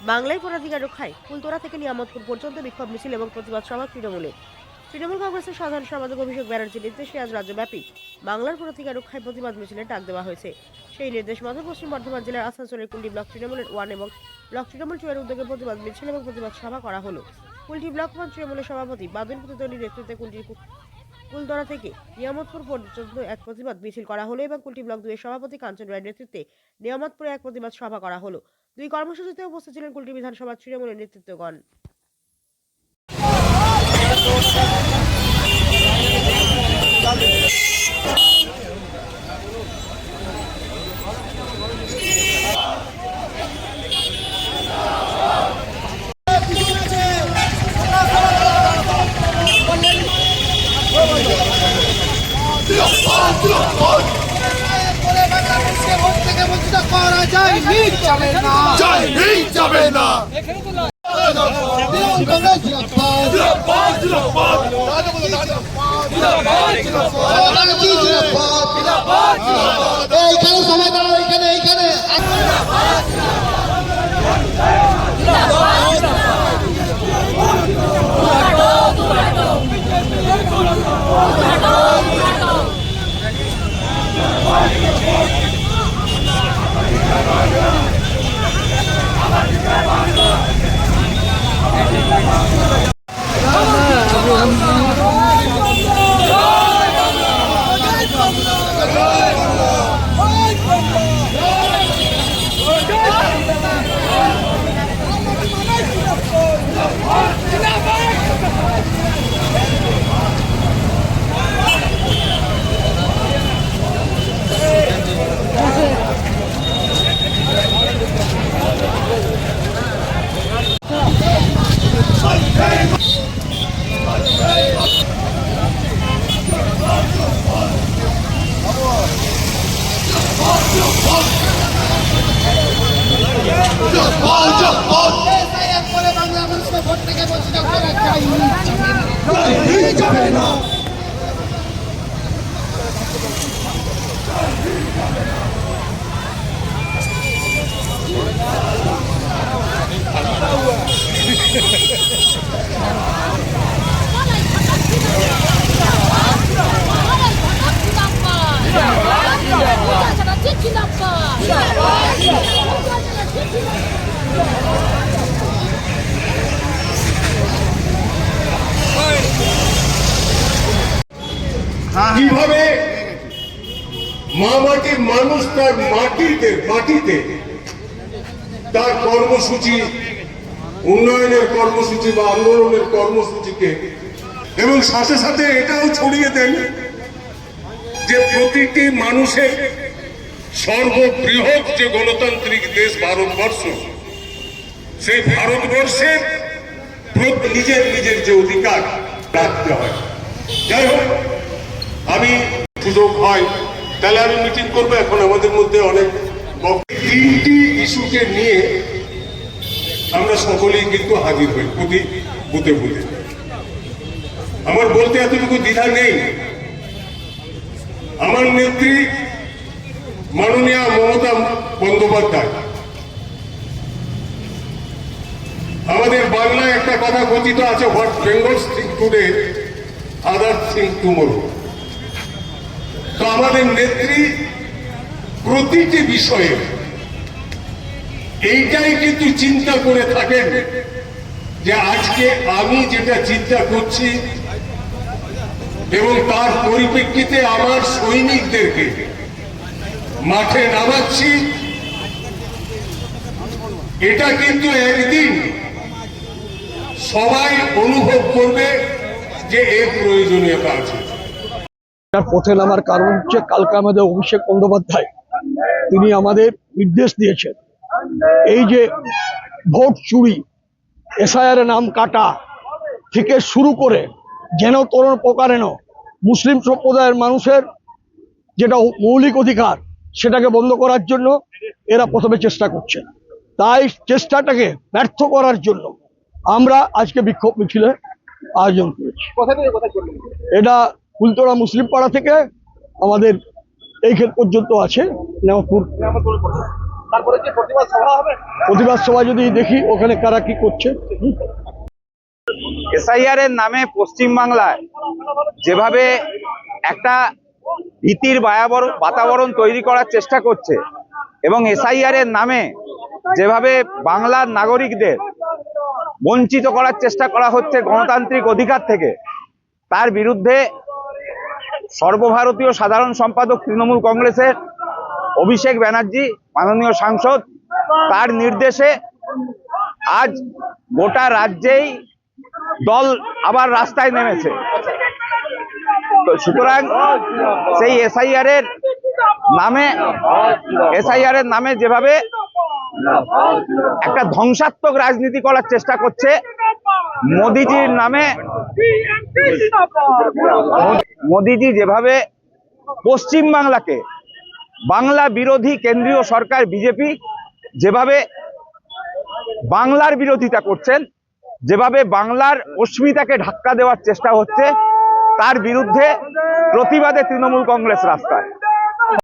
বাংলায় ভোটাধিকার রক্ষায় ফুলতোড়া থেকে নিয়ামতপুর পর্যন্ত বিক্ষোভ মিছিল এবং প্রতিবাদ সভা তৃণমূল কংগ্রেসের সাধারণ সম্পাদক অভিষেক ব্যানার্জির নির্দেশে আজ রাজ্যব্যাপী বাংলার ভোটাধিকার রক্ষায় প্রতিবাদ মিছিলের ডাক দেওয়া হয়েছে। সেই নির্দেশ মতো পশ্চিম বর্ধমান জেলার আসানসোলের কুলটি ব্লক তৃণমূলের 1 এবং ব্লক তৃণমূল 2 এর উদ্যোগে প্রতিবাদ মিছিল এবং প্রতিবাদ সভা করা হলো। কুলটি ব্লক 1 তৃণমূলের সভাপতি বাদল পুতলির নেতৃত্বে কুলটির ফুলতোড়া থেকে নিয়ামতপুর পর্যন্ত এক প্রতিবাদ মিছিল করা হলো এবং কুলটি ব্লক 2 এর সভাপতি কাঞ্চন রায়ের নেতৃত্বে নিয়ামতপুরে এক প্রতিবাদ সভা করা হলো। দুই কর্মসূচিতে উপস্থিত ছিলেন কুলটি বিধানসভা তৃণমূলের নেতৃত্বগণ। কিভাবে মা মাটির মানুষ তার মাটিতে তার কর্মসূচি, উন্নয়নের কর্মসূচি বা আন্দোলনের কর্মসূচিকে, এবং সাথে সাথে এটাও ছড়িয়ে দেন যে প্রতিটি মানুষের সর্ববৃহৎ যে গণতান্ত্রিক দেশ ভারতবর্ষ, সেই ভারতবর্ষের নিজের নিজের যে অধিকার রাখতে হয়। যাই হোক, আমি সুযোগ হয় তাহলে আমি মিটিং করবো। এখন আমাদের মধ্যে অনেক তিনটি ইস্যুকে নিয়ে আমরা সকলেই কিন্তু হাজির হই প্রতি বুথে বুথে। আমার বলতে এতটুকু দ্বিধা নেই, আমার নেত্রী মাননীয়া মমতা বন্দ্যোপাধ্যায় আমাদের বাংলায় একটা কথা কথিত আছে, what Bengal's think today others think tomorrow. তো আমাদের নেত্রী প্রতিটি বিষয়ে এইটাই কিন্তু চিন্তা করে থাকেন যে আজকে আমি যেটা চিন্তা করছি এবং তার পরিপ্রেক্ষিতে আমার সৈনিকদেরকে মাঠে নামাচ্ছি, এটা কিন্তু একদিন সবাই অনুভব করবে যে এর প্রয়োজনীয়তা আছে। পথে নামার কারণ হচ্ছে কালকে আমাদের অভিষেক বন্দ্যোপাধ্যায় তিনি আমাদের নির্দেশ দিয়েছেন, এই যে ভোট চুরি, এসআইআর নাম কাটা থেকে শুরু করে যেন তরুণ প্রকারেণ মুসলিম সম্প্রদায়ের মানুষের যেটা মৌলিক অধিকার সেটাকে বন্ধ করার জন্য এরা প্রথমে চেষ্টা করছে। তাই চেষ্টাটাকে ব্যর্থ করার জন্য আমরা আজকে বিক্ষোভ মিছিলের আয়োজন করেছি। এটা ফুলতোড়া মুসলিম পাড়া থেকে আমাদের এই ক্ষেত পর্যন্ত আছে, তারপরে কি প্রতিবাদ সভা হবে? প্রতিবাদ সভা যদি দেখি ওখানে কারা কি করছে। এসআইআর এর নামে পশ্চিমবাংলায় যেভাবে একটা ভীতির বাতাবরণ তৈরি করার চেষ্টা করছে এবং এসআইআর এর নামে যেভাবে বাংলার নাগরিকদের বঞ্চিত করার চেষ্টা করা হচ্ছে গণতান্ত্রিক অধিকার থেকে, তার বিরুদ্ধে সর্বভারতীয় সাধারণ সম্পাদক তৃণমূল কংগ্রেসের অভিষেক ব্যানার্জি মাননীয় সাংসদ, তার নির্দেশে আজ গোটা রাজ্যেই দল আবার রাস্তায় নেমেছে। তো সুতরাং সেই এসআইআর এর নামে যেভাবে একটা ধ্বংসাত্মক রাজনীতি করার চেষ্টা করছে, মোদিজি যেভাবে পশ্চিমবাংলাকে, বাংলা বিরোধী কেন্দ্রীয় সরকার বিজেপি যেভাবে বাংলার বিরোধিতা করছেন, যেভাবে বাংলার অস্মিতাকে ধাক্কা দেওয়ার চেষ্টা হচ্ছে, তার বিরুদ্ধে প্রতিবাদে তৃণমূল কংগ্রেস রাস্তায়।